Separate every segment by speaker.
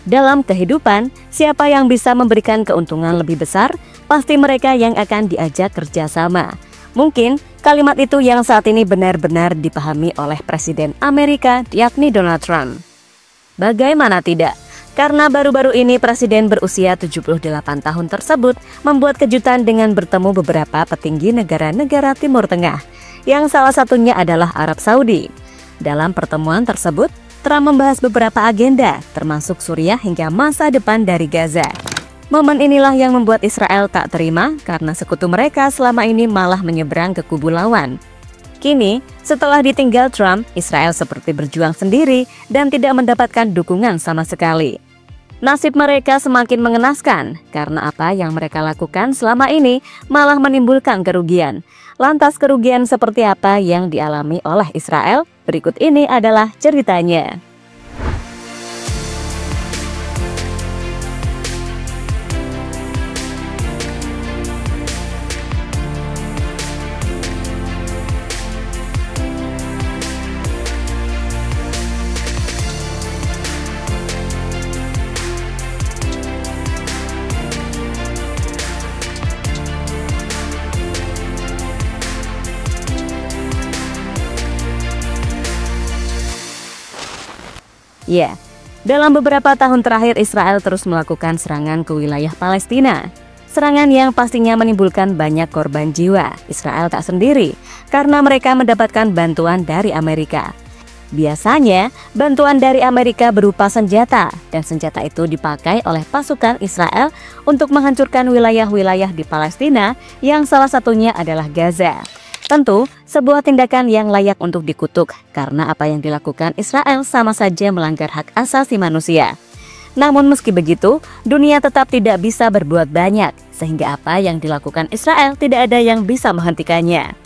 Speaker 1: Dalam kehidupan, siapa yang bisa memberikan keuntungan lebih besar, pasti mereka yang akan diajak kerjasama. Mungkin kalimat itu yang saat ini benar-benar dipahami oleh Presiden Amerika, yakni Donald Trump. Bagaimana tidak? Karena baru-baru ini Presiden berusia 78 tahun tersebut membuat kejutan dengan bertemu beberapa petinggi negara-negara Timur Tengah, yang salah satunya adalah Arab Saudi. Dalam pertemuan tersebut, Trump membahas beberapa agenda, termasuk Suriah hingga masa depan dari Gaza. Momen inilah yang membuat Israel tak terima karena sekutu mereka selama ini malah menyeberang ke kubu lawan. Kini, setelah ditinggal Trump, Israel seperti berjuang sendiri dan tidak mendapatkan dukungan sama sekali. Nasib mereka semakin mengenaskan karena apa yang mereka lakukan selama ini malah menimbulkan kerugian. Lantas kerugian seperti apa yang dialami oleh Israel? Berikut ini adalah ceritanya. Ya, dalam beberapa tahun terakhir Israel terus melakukan serangan ke wilayah Palestina. Serangan yang pastinya menimbulkan banyak korban jiwa. Israel tak sendiri karena mereka mendapatkan bantuan dari Amerika. Biasanya, bantuan dari Amerika berupa senjata, dan senjata itu dipakai oleh pasukan Israel untuk menghancurkan wilayah-wilayah di Palestina yang salah satunya adalah Gaza. Tentu, sebuah tindakan yang layak untuk dikutuk karena apa yang dilakukan Israel sama saja melanggar hak asasi manusia. Namun meski begitu, dunia tetap tidak bisa berbuat banyak, sehingga apa yang dilakukan Israel tidak ada yang bisa menghentikannya.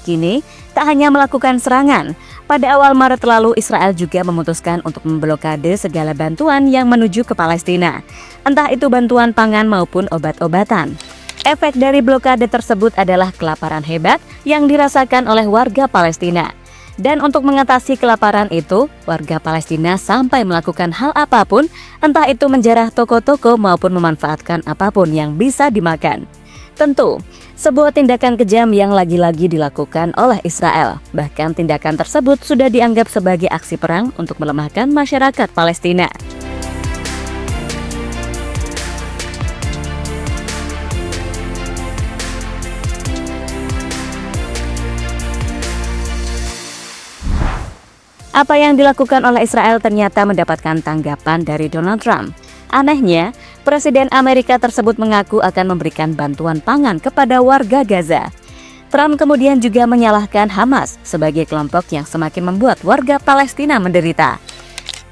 Speaker 1: Kini, tak hanya melakukan serangan, pada awal Maret lalu Israel juga memutuskan untuk memblokade segala bantuan yang menuju ke Palestina, entah itu bantuan pangan maupun obat-obatan. Efek dari blokade tersebut adalah kelaparan hebat yang dirasakan oleh warga Palestina. Dan untuk mengatasi kelaparan itu, warga Palestina sampai melakukan hal apapun, entah itu menjarah toko-toko maupun memanfaatkan apapun yang bisa dimakan. Tentu, sebuah tindakan kejam yang lagi-lagi dilakukan oleh Israel. Bahkan tindakan tersebut sudah dianggap sebagai aksi perang untuk melemahkan masyarakat Palestina. Apa yang dilakukan oleh Israel ternyata mendapatkan tanggapan dari Donald Trump. Anehnya, Presiden Amerika tersebut mengaku akan memberikan bantuan pangan kepada warga Gaza. Trump kemudian juga menyalahkan Hamas sebagai kelompok yang semakin membuat warga Palestina menderita.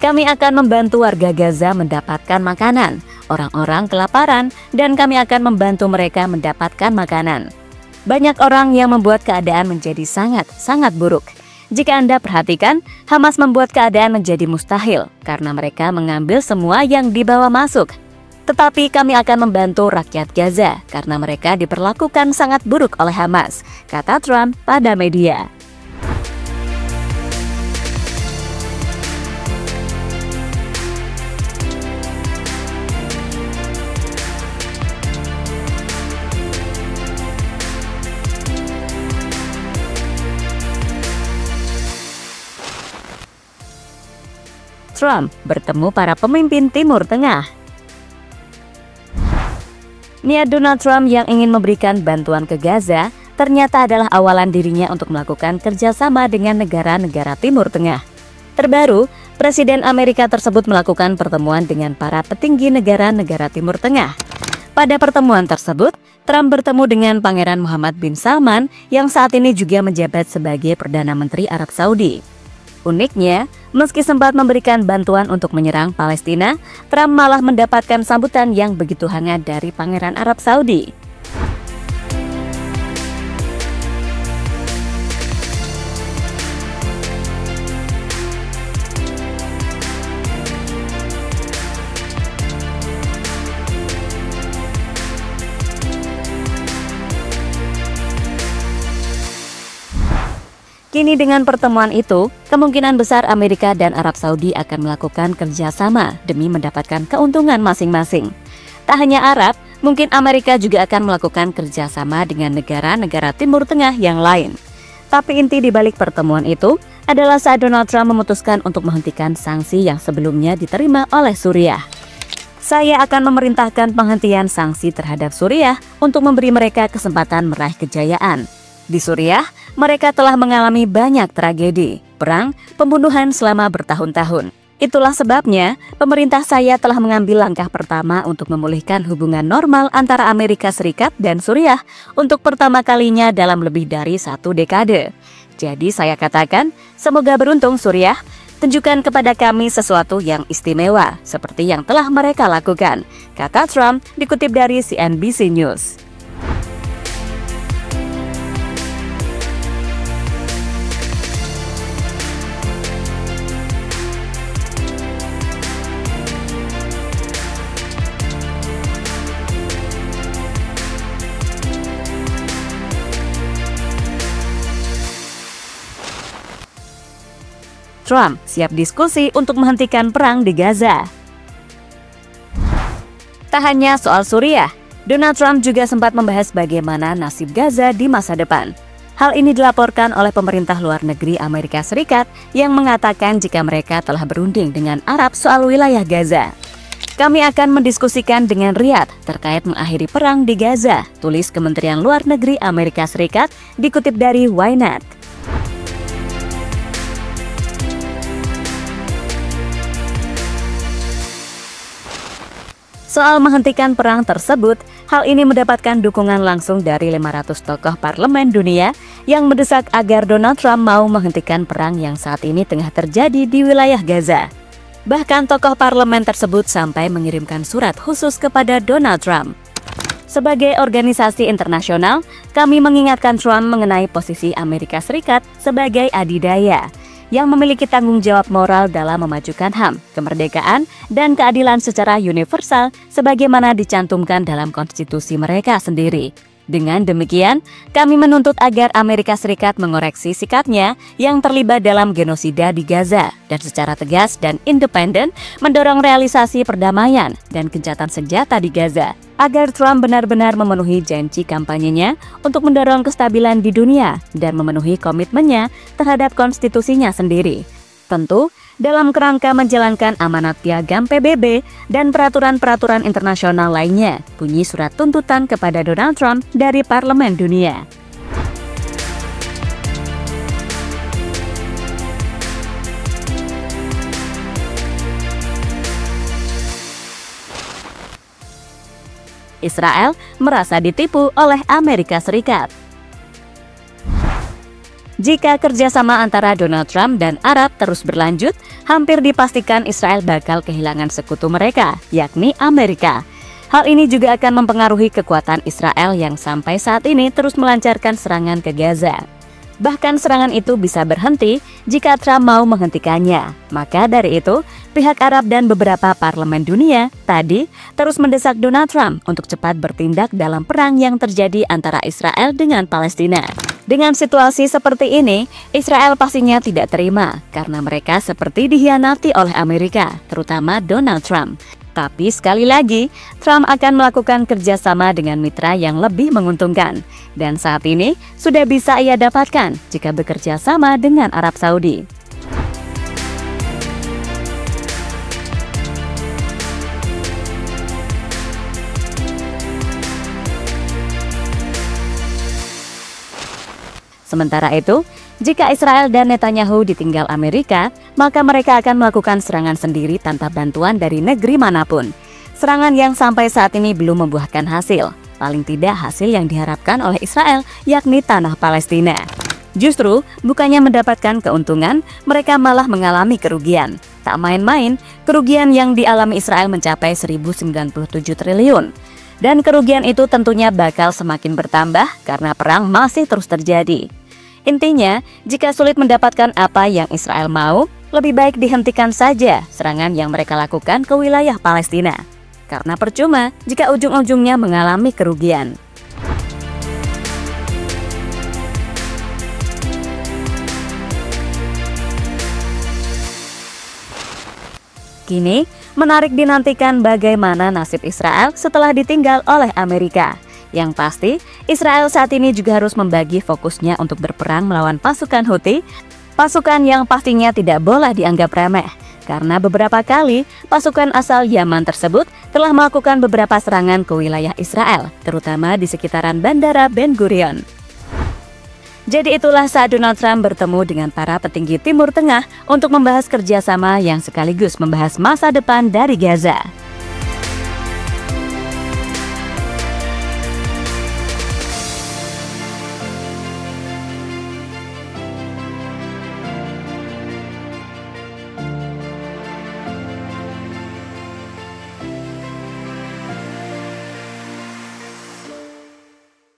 Speaker 1: Kami akan membantu warga Gaza mendapatkan makanan, orang-orang kelaparan, dan kami akan membantu mereka mendapatkan makanan. Banyak orang yang membuat keadaan menjadi sangat buruk. Jika Anda perhatikan, Hamas membuat keadaan menjadi mustahil karena mereka mengambil semua yang dibawa masuk. Tetapi kami akan membantu rakyat Gaza karena mereka diperlakukan sangat buruk oleh Hamas, kata Trump pada media. Trump bertemu para pemimpin Timur Tengah. Niat Donald Trump yang ingin memberikan bantuan ke Gaza ternyata adalah awalan dirinya untuk melakukan kerjasama dengan negara-negara Timur Tengah. Terbaru, Presiden Amerika tersebut melakukan pertemuan dengan para petinggi negara-negara Timur Tengah. Pada pertemuan tersebut, Trump bertemu dengan Pangeran Muhammad bin Salman yang saat ini juga menjabat sebagai Perdana Menteri Arab Saudi. Uniknya, meski sempat memberikan bantuan untuk menyerang Palestina, Trump malah mendapatkan sambutan yang begitu hangat dari Pangeran Arab Saudi. Kini dengan pertemuan itu, kemungkinan besar Amerika dan Arab Saudi akan melakukan kerjasama demi mendapatkan keuntungan masing-masing. Tak hanya Arab, mungkin Amerika juga akan melakukan kerjasama dengan negara-negara Timur Tengah yang lain. Tapi inti di balik pertemuan itu adalah saat Donald Trump memutuskan untuk menghentikan sanksi yang sebelumnya diterima oleh Suriah. Saya akan memerintahkan penghentian sanksi terhadap Suriah untuk memberi mereka kesempatan meraih kejayaan. Di Suriah, mereka telah mengalami banyak tragedi, perang, pembunuhan selama bertahun-tahun. Itulah sebabnya pemerintah saya telah mengambil langkah pertama untuk memulihkan hubungan normal antara Amerika Serikat dan Suriah untuk pertama kalinya dalam lebih dari 1 dekade. Jadi saya katakan, semoga beruntung Suriah, tunjukkan kepada kami sesuatu yang istimewa seperti yang telah mereka lakukan, kata Trump dikutip dari CNBC News. Trump siap diskusi untuk menghentikan perang di Gaza. Tak hanya soal Suriah, Donald Trump juga sempat membahas bagaimana nasib Gaza di masa depan. Hal ini dilaporkan oleh pemerintah luar negeri Amerika Serikat yang mengatakan jika mereka telah berunding dengan Arab soal wilayah Gaza. Kami akan mendiskusikan dengan Riyadh terkait mengakhiri perang di Gaza, tulis Kementerian Luar Negeri Amerika Serikat dikutip dari Ynet. Soal menghentikan perang tersebut, hal ini mendapatkan dukungan langsung dari 500 tokoh parlemen dunia yang mendesak agar Donald Trump mau menghentikan perang yang saat ini tengah terjadi di wilayah Gaza. Bahkan tokoh parlemen tersebut sampai mengirimkan surat khusus kepada Donald Trump. Sebagai organisasi internasional, kami mengingatkan Trump mengenai posisi Amerika Serikat sebagai adidaya yang memiliki tanggung jawab moral dalam memajukan HAM, kemerdekaan, dan keadilan secara universal sebagaimana dicantumkan dalam konstitusi mereka sendiri. Dengan demikian, kami menuntut agar Amerika Serikat mengoreksi sikapnya yang terlibat dalam genosida di Gaza dan secara tegas dan independen mendorong realisasi perdamaian dan gencatan senjata di Gaza, agar Trump benar-benar memenuhi janji kampanyenya untuk mendorong kestabilan di dunia dan memenuhi komitmennya terhadap konstitusinya sendiri. Tentu, dalam kerangka menjalankan amanat piagam PBB dan peraturan-peraturan internasional lainnya, bunyi surat tuntutan kepada Donald Trump dari Parlemen Dunia. Israel merasa ditipu oleh Amerika Serikat. Jika kerjasama antara Donald Trump dan Arab terus berlanjut, hampir dipastikan Israel bakal kehilangan sekutu mereka, yakni Amerika. Hal ini juga akan mempengaruhi kekuatan Israel yang sampai saat ini terus melancarkan serangan ke Gaza. Bahkan serangan itu bisa berhenti jika Trump mau menghentikannya. Maka dari itu, pihak Arab dan beberapa parlemen dunia tadi terus mendesak Donald Trump untuk cepat bertindak dalam perang yang terjadi antara Israel dengan Palestina. Dengan situasi seperti ini, Israel pastinya tidak terima karena mereka seperti dikhianati oleh Amerika, terutama Donald Trump. Tapi sekali lagi, Trump akan melakukan kerjasama dengan mitra yang lebih menguntungkan. Dan saat ini sudah bisa ia dapatkan jika bekerja sama dengan Arab Saudi. Sementara itu, jika Israel dan Netanyahu ditinggal Amerika, maka mereka akan melakukan serangan sendiri tanpa bantuan dari negeri manapun. Serangan yang sampai saat ini belum membuahkan hasil, paling tidak hasil yang diharapkan oleh Israel, yakni tanah Palestina. Justru, bukannya mendapatkan keuntungan, mereka malah mengalami kerugian. Tak main-main, kerugian yang dialami Israel mencapai 1.097 triliun. Dan kerugian itu tentunya bakal semakin bertambah karena perang masih terus terjadi. Intinya, jika sulit mendapatkan apa yang Israel mau, lebih baik dihentikan saja serangan yang mereka lakukan ke wilayah Palestina. Karena percuma jika ujung-ujungnya mengalami kerugian. Kini, menarik dinantikan bagaimana nasib Israel setelah ditinggal oleh Amerika. Yang pasti, Israel saat ini juga harus membagi fokusnya untuk berperang melawan pasukan Houthi, pasukan yang pastinya tidak boleh dianggap remeh. Karena beberapa kali, pasukan asal Yaman tersebut telah melakukan beberapa serangan ke wilayah Israel, terutama di sekitaran Bandara Ben Gurion. Jadi itulah saat Donald Trump bertemu dengan para petinggi Timur Tengah untuk membahas kerjasama yang sekaligus membahas masa depan dari Gaza.